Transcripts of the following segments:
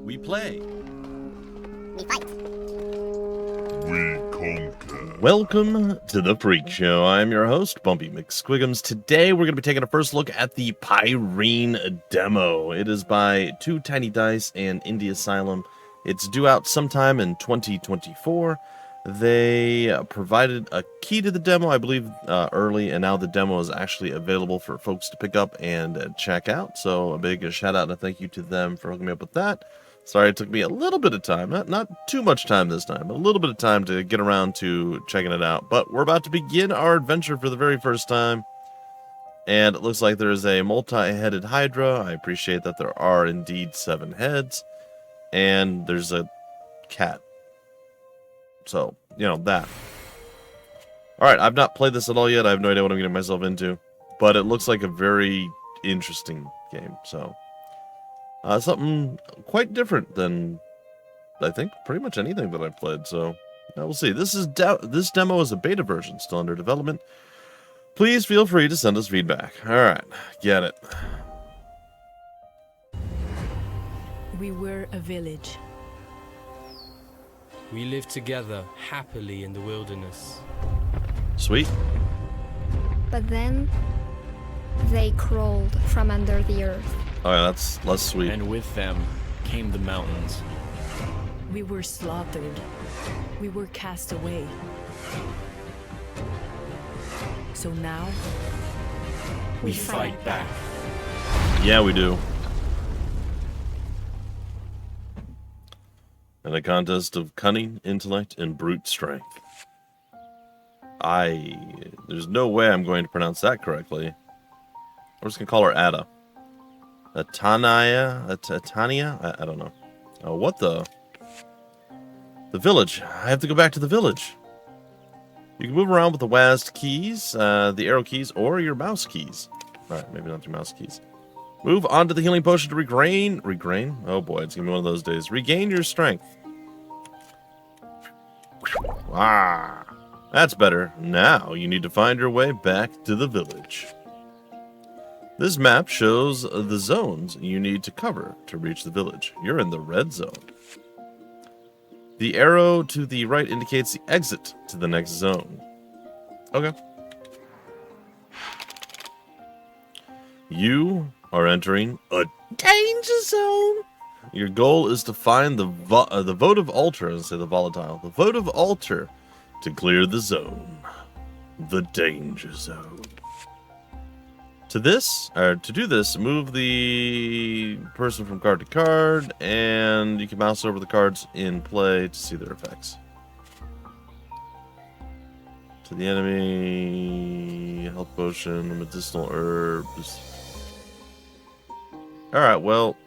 We play. We fight. We conquer. Welcome to the Freak Show. I'm your host, Bumpy McSquigums. Today we're going to be taking a first look at the Pyrene demo. It is by Two Tiny Dice and Indie Asylum. It's due out sometime in 2024. They provided a key to the demo, I believe, early, and now the demo is actually available for folks to pick up and check out. So a big shout out and a thank you to them for hooking me up with that. Sorry, it took me a little bit of time, not too much time this time, but a little bit of time to get around to checking it out. But we're about to begin our adventure for the very first time. And it looks like there is a multi-headed Hydra. I appreciate that there are indeed 7 heads. And there's a cat. So, you know, that. Alright, I've not played this at all yet. I have no idea what I'm getting myself into. But it looks like a very interesting game, so... something quite different than, I think, pretty much anything that I've played, so we'll see. This demo is a beta version, still under development. Please feel free to send us feedback. Alright, get it. We were a village. We lived together happily in the wilderness. Sweet. But then they crawled from under the earth. Oh yeah, that's less sweet. And with them came the mountains. We were slaughtered. We were cast away. So now, We fight back. Yeah, we do. In a contest of cunning, intellect, and brute strength. There's no way I'm going to pronounce that correctly. I'm just going to call her Ada. Atania? I don't know. Oh, what the? The village. I have to go back to the village. You can move around with the WASD keys, the arrow keys, or your mouse keys. Alright, maybe not your mouse keys. Move onto the healing potion to regain. Oh boy, it's gonna be one of those days. Regain your strength. Ah, that's better. Now you need to find your way back to the village. This map shows the zones you need to cover to reach the village. You're in the red zone. The arrow to the right indicates the exit to the next zone. Okay. You are entering a danger zone. Your goal is to find the votive altar, and say the volatile, the votive altar to clear the zone. The danger zone. To do this, move the person from card to card, and you can mouse over the cards in play to see their effects. To the enemy, health potion, medicinal herbs. Alright, well,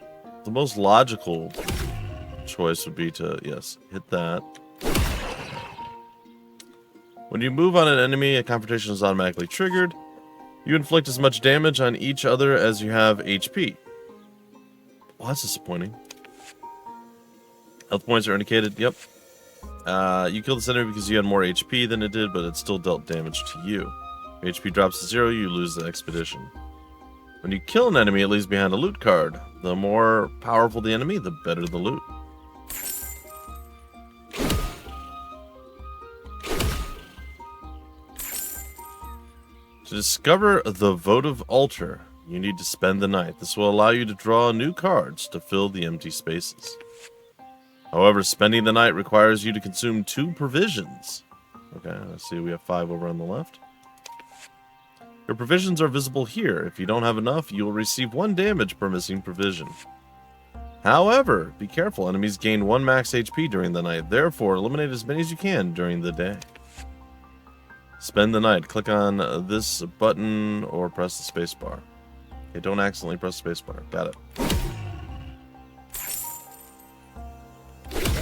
the most logical choice would be to, yes, hit that. When you move on an enemy, a confrontation is automatically triggered. You inflict as much damage on each other as you have HP. Well, that's disappointing. Health points are indicated, yep. You killed this enemy because you had more HP than it did, but it still dealt damage to you. Your HP drops to 0, you lose the expedition. When you kill an enemy, it leaves behind a loot card. The more powerful the enemy, the better the loot. To discover the votive altar, you need to spend the night. This will allow you to draw new cards to fill the empty spaces. However, spending the night requires you to consume 2 provisions. Okay, let's see, we have 5 over on the left. Your provisions are visible here. If you don't have enough, you will receive 1 damage per missing provision. However, be careful, enemies gain 1 max HP during the night. Therefore, eliminate as many as you can during the day. Spend the night. Click on this button or press the spacebar. Okay, don't accidentally press the spacebar. Got it.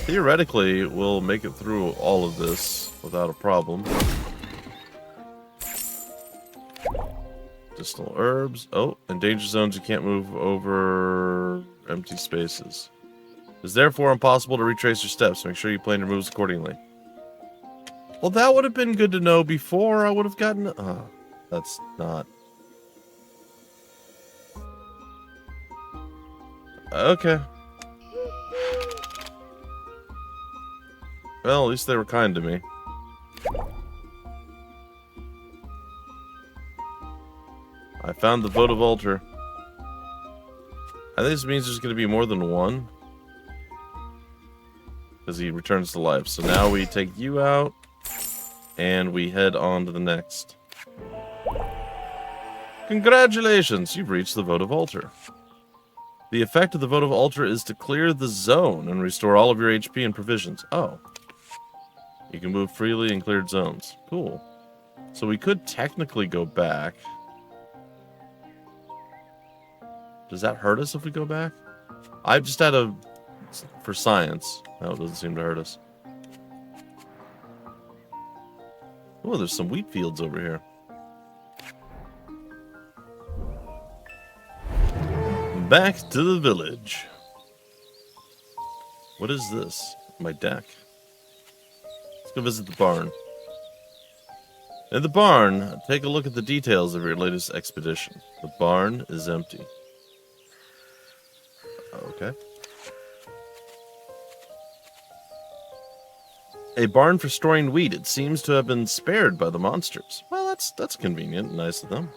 Theoretically, we'll make it through all of this without a problem. Medicinal herbs. Oh, in danger zones, you can't move over empty spaces. It's therefore impossible to retrace your steps. Make sure you plan your moves accordingly. Well, that would have been good to know before I would have gotten... Oh, that's not... Okay. Well, at least they were kind to me. I found the votive altar. I think this means there's going to be more than one. Because he returns to life. So now we take you out. And we head on to the next. Congratulations! You've reached the votive altar. The effect of the votive altar is to clear the zone and restore all of your HP and provisions. Oh. You can move freely in cleared zones. Cool. So we could technically go back. Does that hurt us if we go back? I've just had a... For science. No, it doesn't seem to hurt us. Oh, there's some wheat fields over here. Back to the village. What is this? My deck. Let's go visit the barn. In the barn, take a look at the details of your latest expedition. The barn is empty. Okay. A barn for storing wheat. It seems to have been spared by the monsters. Well, that's convenient. Nice of them.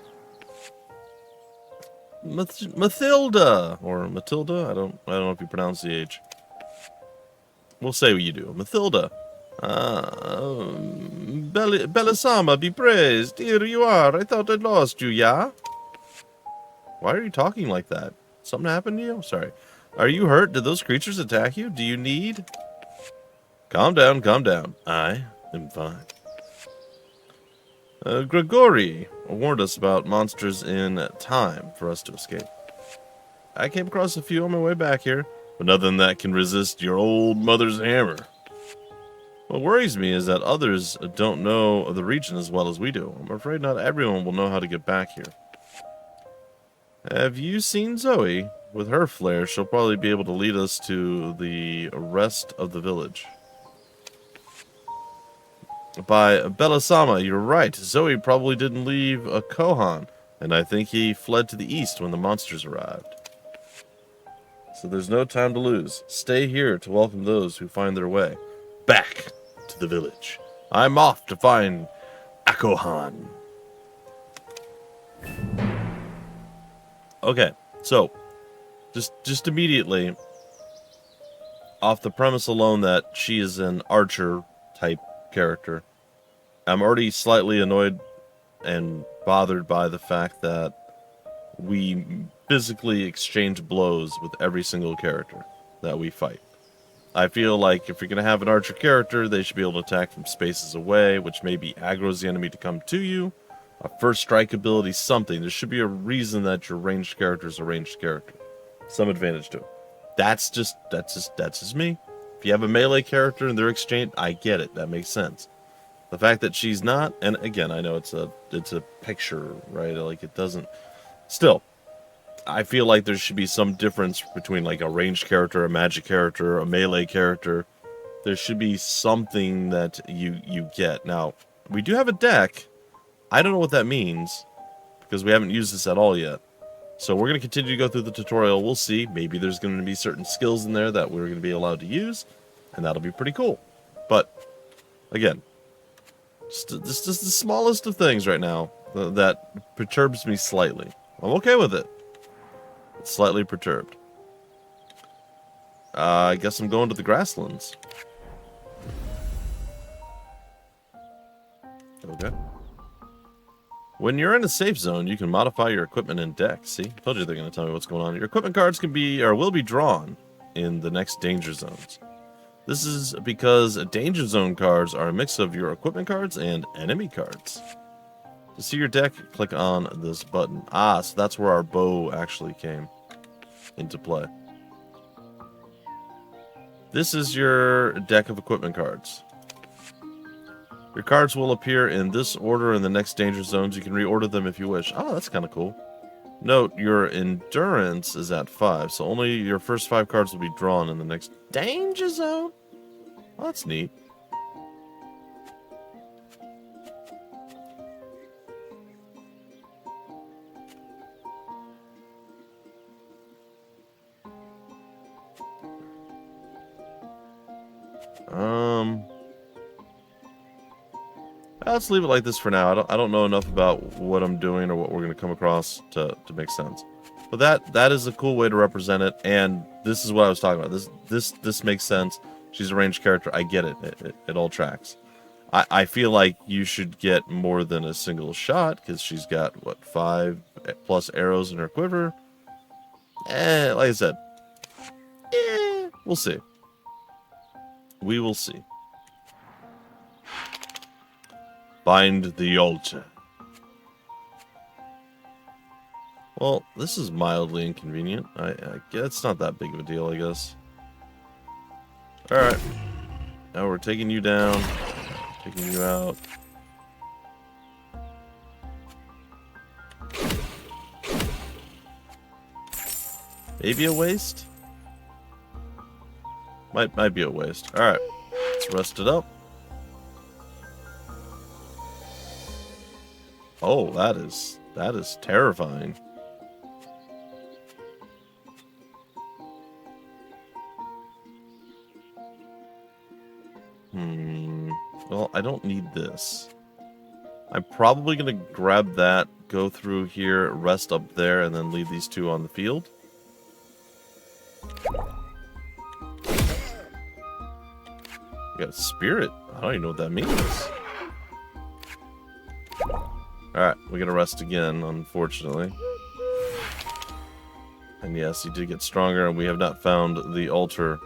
Mathilda or Matilda. I don't know if you pronounce the H. We'll say what you do. Mathilda. Belisama, be praised. Here you are. I thought I'd lost you, yeah? Why are you talking like that? Something happened to you? Sorry. Are you hurt? Did those creatures attack you? Do you need... Calm down, calm down. I am fine. Grigori warned us about monsters in time for us to escape. I came across a few on my way back here, but nothing that can resist your old mother's hammer. What worries me is that others don't know of the region as well as we do. I'm afraid not everyone will know how to get back here. Have you seen Zoe? With her flair, she'll probably be able to lead us to the rest of the village. By Belisama, you're right. Zoe probably didn't leave a Kohan, and I think he fled to the east when the monsters arrived. So there's no time to lose. Stay here to welcome those who find their way back to the village. I'm off to find Akohan. Okay, so just immediately, off the premise alone that she is an archer type character, I'm already slightly annoyed and bothered by the fact that we physically exchange blows with every single character that we fight. I feel like if you're going to have an archer character, they should be able to attack from spaces away, which maybe aggroes the enemy to come to you. A first strike ability, something. There should be a reason that your ranged character is a ranged character. Some advantage to it. That's just me. If you have a melee character and they're exchanged, I get it. That makes sense. The fact that she's not, and again, I know it's a picture, right? Like it doesn't. Still, I feel like there should be some difference between like a ranged character, a magic character, a melee character. There should be something that you get. Now, we do have a deck. I don't know what that means because we haven't used this at all yet. So we're going to continue to go through the tutorial. We'll see. Maybe there's going to be certain skills in there that we're going to be allowed to use, and that'll be pretty cool. But, again, just the smallest of things right now that perturbs me slightly. I'm okay with it. It's slightly perturbed. I guess I'm going to the grasslands. Okay. When you're in a safe zone, you can modify your equipment and deck. See? Told you they're going to tell me what's going on. Your equipment cards can be, or will be drawn in the next danger zones. This is because danger zone cards are a mix of your equipment cards and enemy cards. To see your deck, click on this button. Ah, so that's where our bow actually came into play. This is your deck of equipment cards. Your cards will appear in this order in the next danger zones. You can reorder them if you wish. Oh, that's kind of cool. Note, your endurance is at 5, so only your first 5 cards will be drawn in the next danger zone. Oh, that's neat. Let's leave it like this for now. I don't know enough about what I'm doing or what we're going to come across to make sense. But that is a cool way to represent it, and this is what I was talking about. This makes sense. She's a ranged character. I get it. It all tracks. I feel like you should get more than a single shot because she's got what 5+ arrows in her quiver. Like I said, we'll see. We will see. Find the altar. Well, this is mildly inconvenient. I guess it's not that big of a deal, I guess. Alright. Now we're taking you down. Taking you out. Maybe a waste? Might be a waste. Alright. Let's rest it up. Oh, that is terrifying. Well, I don't need this. I'm probably going to grab that, go through here, rest up there, and then leave these two on the field. We got a spirit. I don't even know what that means. Alright, we're going to rest again, unfortunately. And yes, he did get stronger, and we have not found the altar.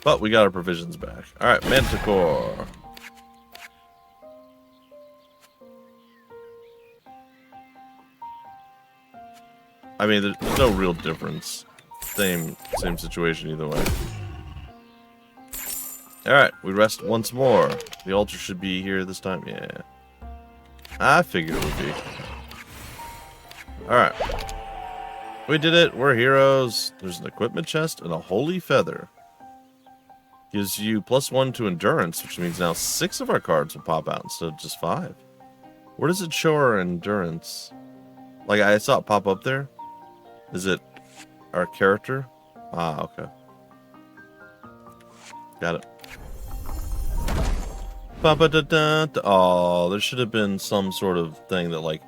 But we got our provisions back. Alright, Manticore. I mean, there's no real difference. Same situation either way. Alright, we rest once more. The altar should be here this time. Yeah. I figured it would be. Alright. We did it. We're heroes. There's an equipment chest and a holy feather. Gives you +1 to endurance, which means now 6 of our cards will pop out instead of just 5. Where does it show our endurance? Like, I saw it pop up there. Is it our character? Ah, okay. Got it. Oh, there should have been some sort of thing that, like,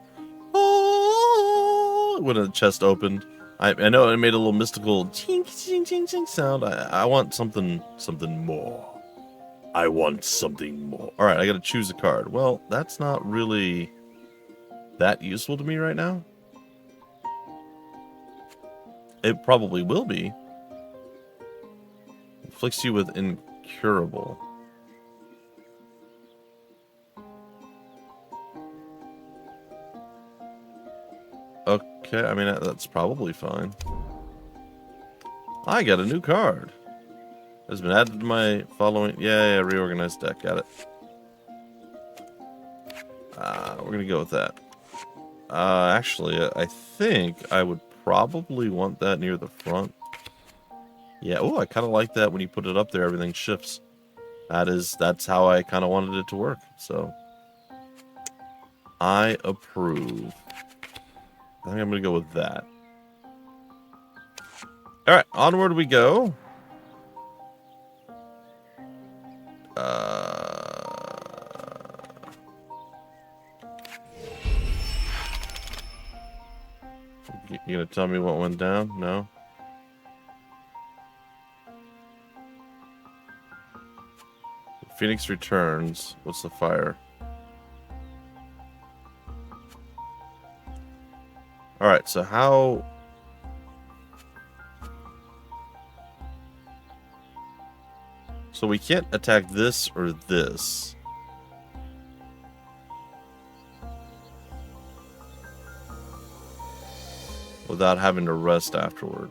oh, when the chest opened. I know it made a little mystical ching ching ching ching sound. I want something more. I want something more. All right, I got to choose a card. Well, that's not really that useful to me right now. It probably will be. Inflicts you with incurable. Okay, I mean, that's probably fine. I got a new card. Has been added to my following... Yeah, reorganized deck. Got it. We're going to go with that. Actually, I think I would probably want that near the front. Yeah, oh, I kind of like that when you put it up there, everything shifts. That's how I kind of wanted it to work, so... I approve. I think I'm going to go with that. Alright, onward we go. You going to tell me what went down? No? Phoenix returns. What's the fire? Alright, so how... So we can't attack this or this. Without having to rest afterward.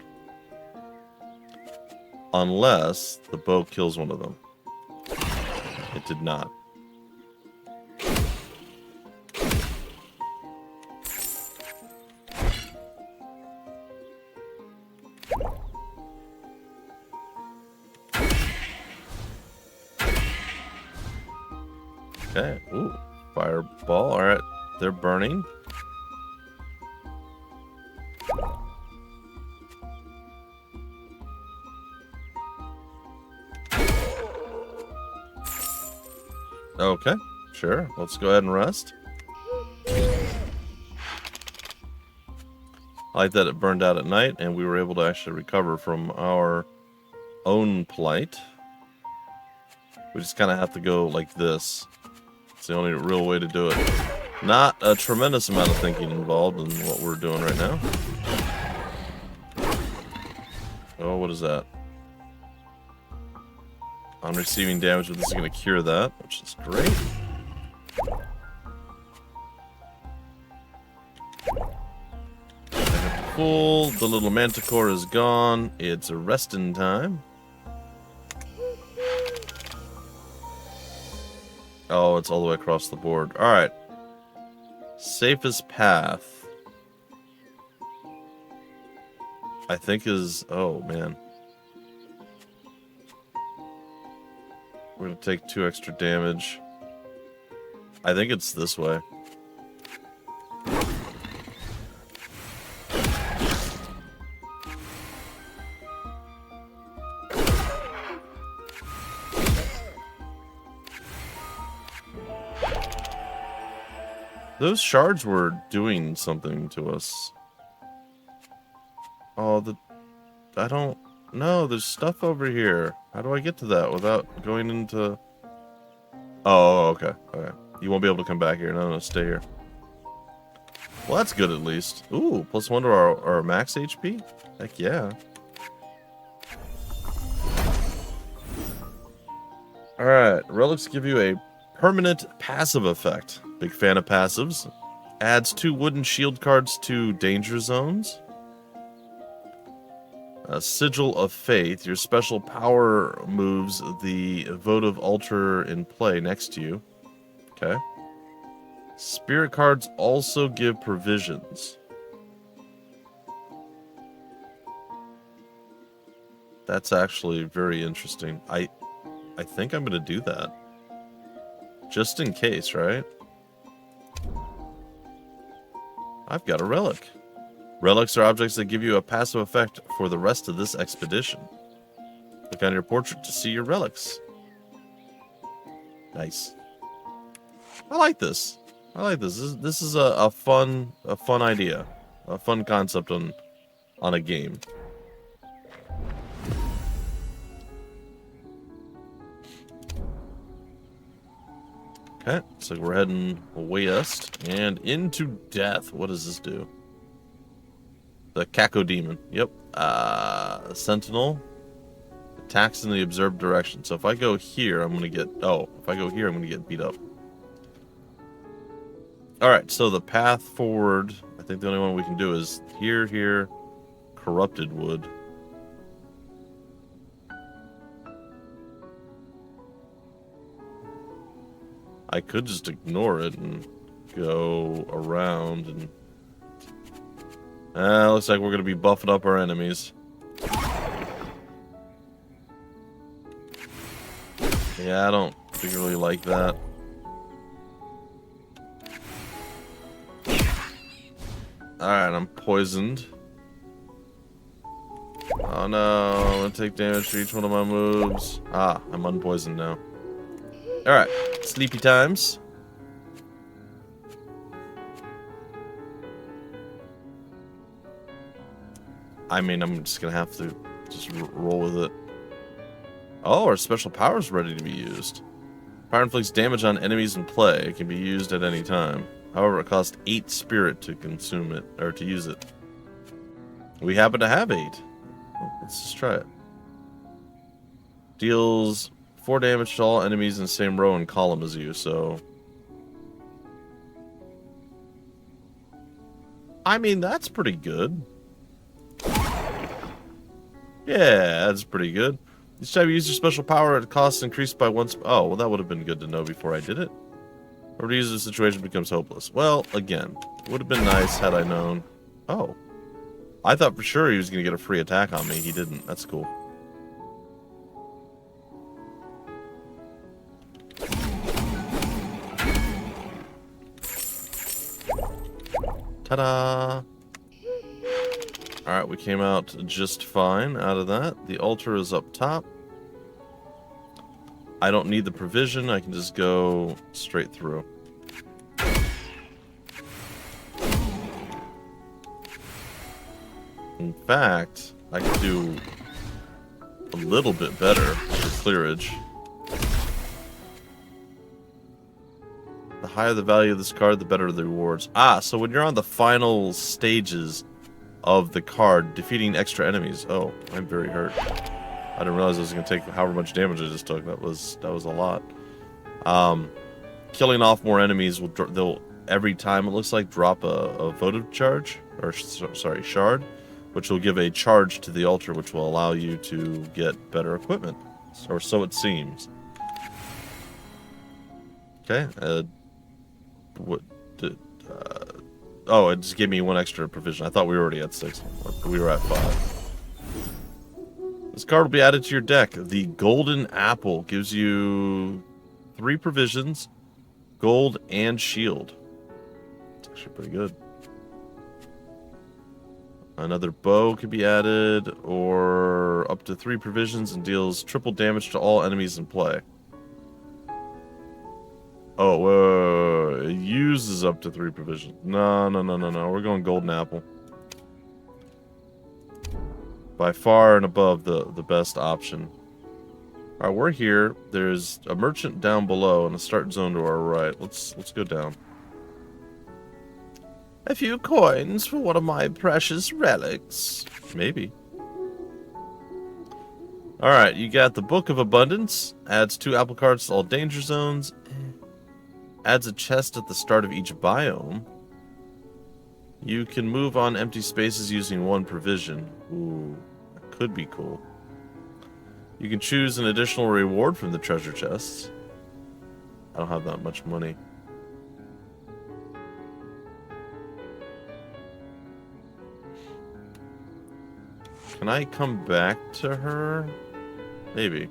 Unless the bow kills one of them. It did not. Okay, ooh, fireball. All right, they're burning. Okay, sure. Let's go ahead and rest. I like that it burned out at night, and we were able to actually recover from our own plight. We just kind of have to go like this. It's the only real way to do it. Not a tremendous amount of thinking involved in what we're doing right now. Oh, what is that? I'm receiving damage, but this is going to cure that, which is great. Full. The little manticore is gone. It's resting time. Oh, it's all the way across the board. Alright. Safest path. I think is... Oh, man. We're going to take 2 extra damage. I think it's this way. Those shards were doing something to us. Oh, I don't know. There's stuff over here. How do I get to that without going into... Oh, okay. Okay. You won't be able to come back here. No, stay here. Well, that's good at least. Ooh, +1 to our max HP? Heck yeah. Alright, relics give you a permanent passive effect. Big fan of passives. Adds 2 wooden shield cards to danger zones. A Sigil of Faith. Your special power moves the votive altar in play next to you. Okay. Spirit cards also give provisions. That's actually very interesting. I think I'm going to do that. Just in case, right? I've got a relic. Relics are objects that give you a passive effect for the rest of this expedition. Look on your portrait to see your relics. Nice. I like this. I like this. This is a fun idea. A fun concept on a game. Okay, so we're heading west and into death. What does this do? The Kako Demon. Yep. Sentinel. Attacks in the observed direction. So if I go here, I'm going to get... Oh, if I go here, I'm going to get beat up. Alright, so the path forward, I think the only one we can do is here, Corrupted Wood. I could just ignore it and go around and... looks like we're going to be buffing up our enemies. Yeah, I don't particularly like that. Alright, I'm poisoned. Oh no, I'm going to take damage for each one of my moves. Ah, I'm unpoisoned now. Alright, sleepy times. I mean, I'm just gonna have to just roll with it. Oh, our special power is ready to be used. Power inflicts damage on enemies in play. It can be used at any time. However, it costs 8 spirit to consume it, or to use it. We happen to have 8. Well, let's just try it. Deals 4 damage to all enemies in the same row and column as you, so... I mean, that's pretty good. Yeah, that's pretty good. Each time you use your special power, it costs increased by 1 Oh, well, that would have been good to know before I did it. Or to use the situation becomes hopeless. Well, again, it would have been nice had I known. Oh. I thought for sure he was going to get a free attack on me. He didn't. That's cool. Ta-da! Alright, we came out just fine out of that. The altar is up top. I don't need the provision. I can just go straight through. In fact, I could do a little bit better for clearage. The higher the value of this card, the better the rewards. Ah, so when you're on the final stages of the card, defeating extra enemies. Oh, I'm very hurt. I didn't realize I was going to take however much damage I just took. That was a lot. Killing off more enemies will they'll every time it looks like drop a votive charge or sorry shard, which will give a charge to the altar, which will allow you to get better equipment, or so it seems. Okay. What did? Oh, it just gave me one extra provision. I thought we were already at 6. We were at 5. This card will be added to your deck. The Golden Apple gives you 3 provisions, gold, and shield. It's actually pretty good. Another bow could be added, or up to 3 provisions and deals triple damage to all enemies in play. Oh, whoa. It uses up to 3 provisions. No. We're going Golden Apple. By far and above the best option. Alright, we're here. There's a merchant down below and a start zone to our right. Let's go down. A few coins for one of my precious relics. Maybe. Alright, you got the Book of Abundance. Adds 2 apple cards to all danger zones. Adds a chest at the start of each biome. You can move on empty spaces using 1 provision. Ooh, that could be cool. You can choose an additional reward from the treasure chests. I don't have that much money. Can I come back to her? Maybe.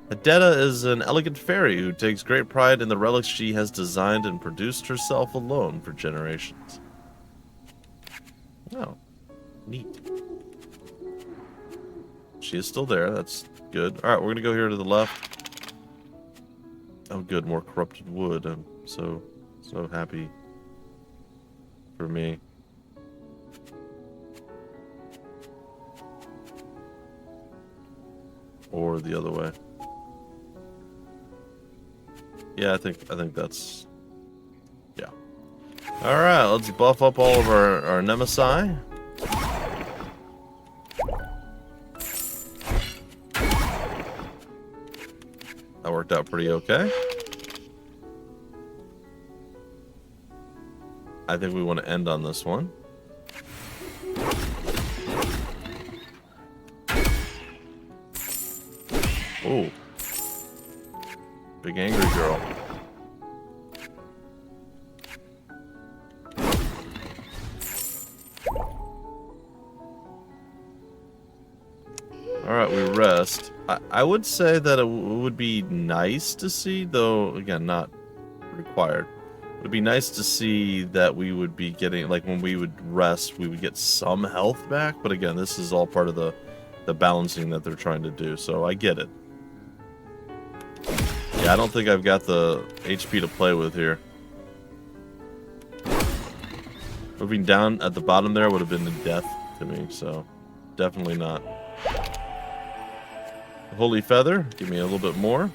Adetta is an elegant fairy who takes great pride in the relics she has designed and produced herself alone for generations. Oh, neat. She is still there. That's good. Alright, we're going to go here to the left. Oh, good. More corrupted wood. I'm so happy for me. Or the other way. Yeah, I think that's... Yeah. Alright, let's buff up all of our Nemesi. That worked out pretty okay. I think we want to end on this one. Ooh. Big angry girl. Alright, we rest. I would say that it would be nice to see, though, again, not required. It would be nice to see that we would be getting, like, when we would rest, we would get some health back. But again, this is all part of the balancing that they're trying to do, so I get it. Yeah, I don't think I've got the HP to play with here. Moving down at the bottom there would have been a death to me, so definitely not. Holy Feather, give me a little bit more.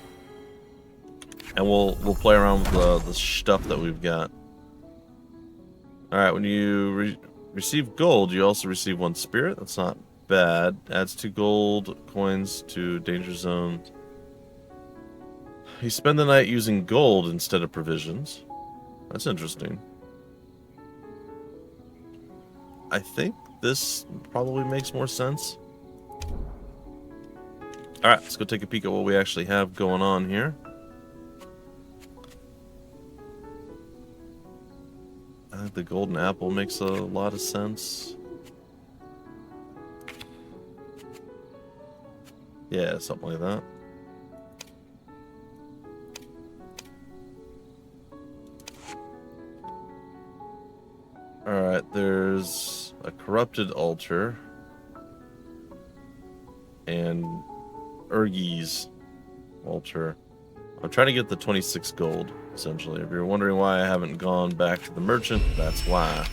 And we'll play around with the stuff that we've got. Alright, when you receive gold, you also receive 1 spirit. That's not bad. Adds 2 gold coins to danger zones. You spend the night using gold instead of provisions. That's interesting. I think this probably makes more sense. Alright, let's go take a peek at what we actually have going on here. I think the golden apple makes a lot of sense. Yeah, something like that. Alright, there's a corrupted altar. And Urgies altar. I'm trying to get the 26 gold, essentially. If you're wondering why I haven't gone back to the merchant, that's why.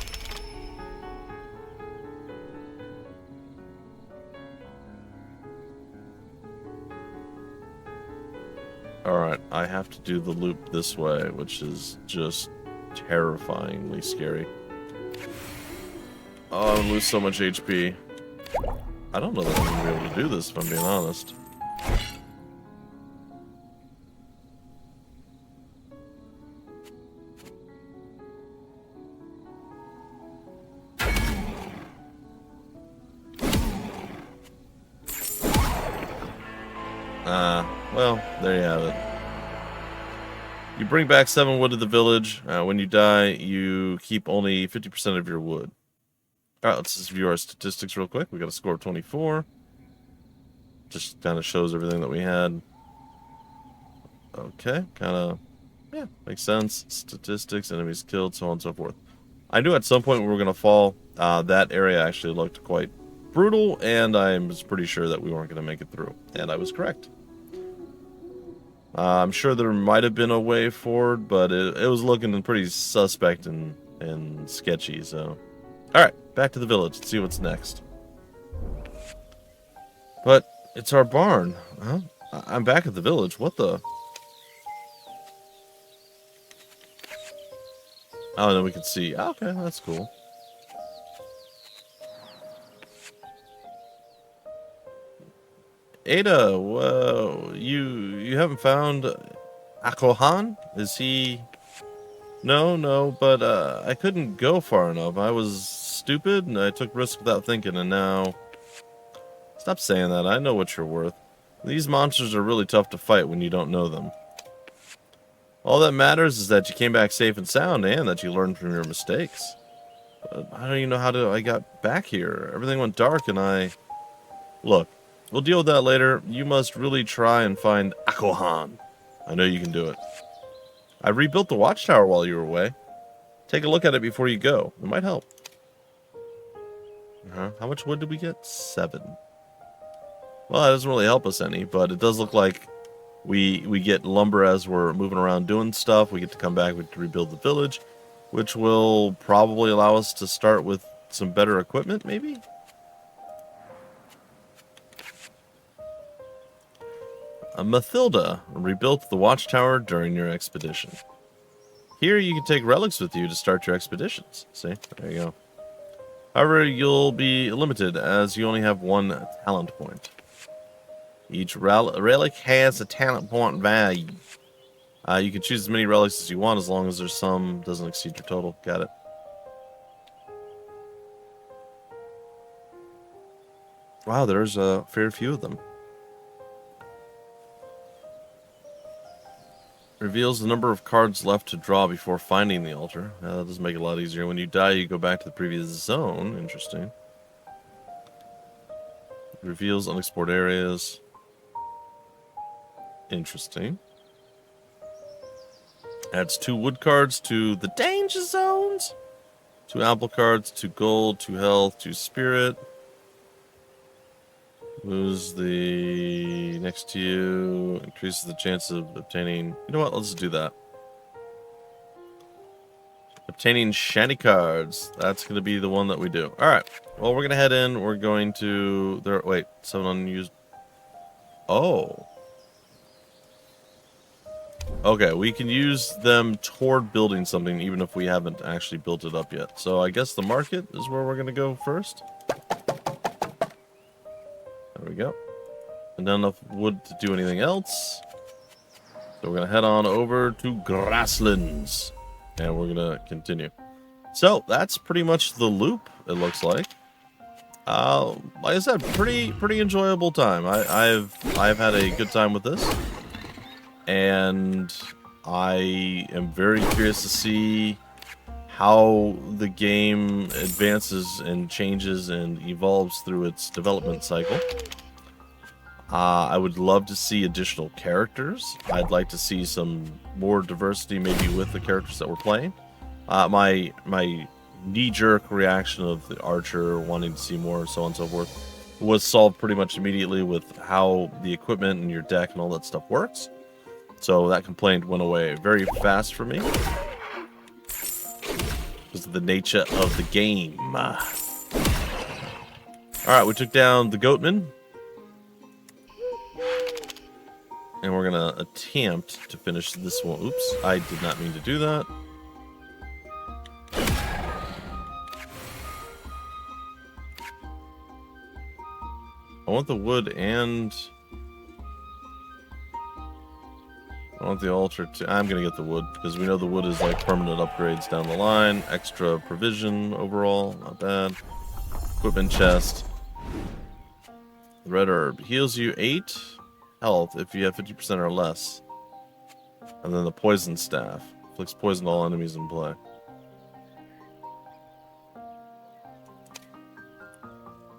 Alright, I have to do the loop this way, which is just terrifyingly scary. Oh, I'm gonna lose so much HP. I don't know that I'm gonna be able to do this, if I'm being honest. Well, there you have it. You bring back 7 wood to the village. When you die, you keep only 50% of your wood. Alright, let's just view our statistics real quick. We got a score of 24. Just kind of shows everything that we had. Okay, kind of, yeah, makes sense. Statistics, enemies killed, so on and so forth. I knew at some point we were going to fall. That area actually looked quite brutal, and I was pretty sure that we weren't going to make it through. And I was correct. I'm sure there might have been a way forward, but it was looking pretty suspect and sketchy, so... Alright, back to the village. Let's see what's next. But it's our barn. Huh? I'm back at the village. What the... Oh, and then we can see... Okay, that's cool. Ada, whoa, you haven't found Akohan? Is he... No, but I couldn't go far enough. I was stupid, and I took risks without thinking, and now... Stop saying that. I know what you're worth. These monsters are really tough to fight when you don't know them. All that matters is that you came back safe and sound, and that you learned from your mistakes. But I don't even know how I got back here. Everything went dark, and I... Look. We'll deal with that later. You must really try and find Akohan. I know you can do it. I rebuilt the watchtower while you were away. Take a look at it before you go. It might help. How much wood did we get? 7. Well, that doesn't really help us any, but it does look like we get lumber as we're moving around doing stuff. We get to come back to rebuild the village, which will probably allow us to start with some better equipment, maybe? Mathilda rebuilt the watchtower during your expedition. Here you can take relics with you to start your expeditions. See? There you go. However, you'll be limited as you only have 1 talent point. Each relic has a talent point value. You can choose as many relics as you want as long as there's some doesn't exceed your total. Got it. Wow, there's a fair few of them. Reveals the number of cards left to draw before finding the altar. That does make it a lot easier. When you die, you go back to the previous zone. Interesting. Reveals unexplored areas. Interesting. Adds 2 wood cards to the danger zones. 2 apple cards, 2 gold, 2 health, 2 spirit. Moves the next to you, increases the chance of obtaining... You know what? Let's do that. Obtaining shiny cards. That's going to be the one that we do. Alright. Well, we're going to head in. We're going to... Wait. 7 unused... Oh. Okay. We can use them toward building something even if we haven't actually built it up yet. So I guess the market is where we're going to go first. There we go. And not enough wood to do anything else. So we're going to head on over to Grasslands. And we're going to continue. So that's pretty much the loop, it looks like. Like I said, pretty enjoyable time. I've had a good time with this. And I am very curious to see how the game advances and changes and evolves through its development cycle. I would love to see additional characters. I'd like to see some more diversity maybe with the characters that we're playing. My knee-jerk reaction of the archer, wanting to see more, so on and so forth. was solved pretty much immediately with how the equipment and your deck and all that stuff works. So that complaint went away very fast for me. Because of the nature of the game. Alright, we took down the Goatman. And we're going to attempt to finish this one. Oops, I did not mean to do that. I want the wood and... I want the altar too. I'm going to get the wood, because we know the wood is like permanent upgrades down the line. Extra provision overall, not bad. Equipment chest. The red herb heals you 8 health if you have 50% or less. And then the poison staff inflicts poison to all enemies in play.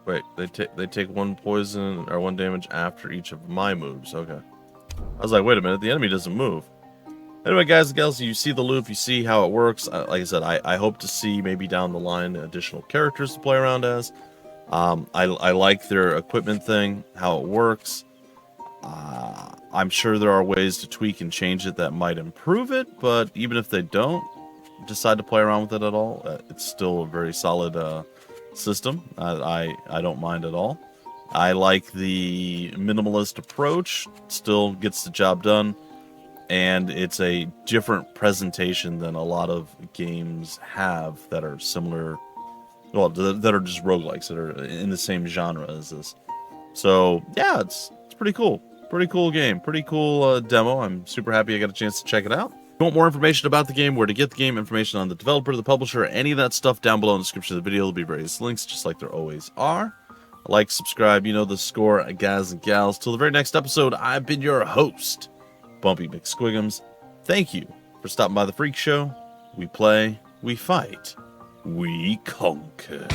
Wait, they take 1 poison or 1 damage after each of my moves. Okay. I was like, wait a minute, the enemy doesn't move. Anyway, guys and gals, you see the loop, you see how it works. Like I said, I hope to see maybe down the line additional characters to play around as. I like their equipment thing, how it works. I'm sure there are ways to tweak and change it that might improve it, but even if they don't decide to play around with it at all, it's still a very solid system. I don't mind at all. I like the minimalist approach, still gets the job done, and it's a different presentation than a lot of games have that are similar, well, that are just roguelikes, that are in the same genre as this. So, yeah, it's pretty cool. Pretty cool game. Pretty cool demo. I'm super happy I got a chance to check it out. If you want more information about the game, where to get the game, information on the developer, the publisher, any of that stuff down below in the description of the video. There'll be various links, just like there always are. Like, subscribe, you know the score, guys and gals. Till the very next episode, I've been your host, Bumpy McSquigums. Thank you for stopping by the Freak Show. We play, we fight, we conquer.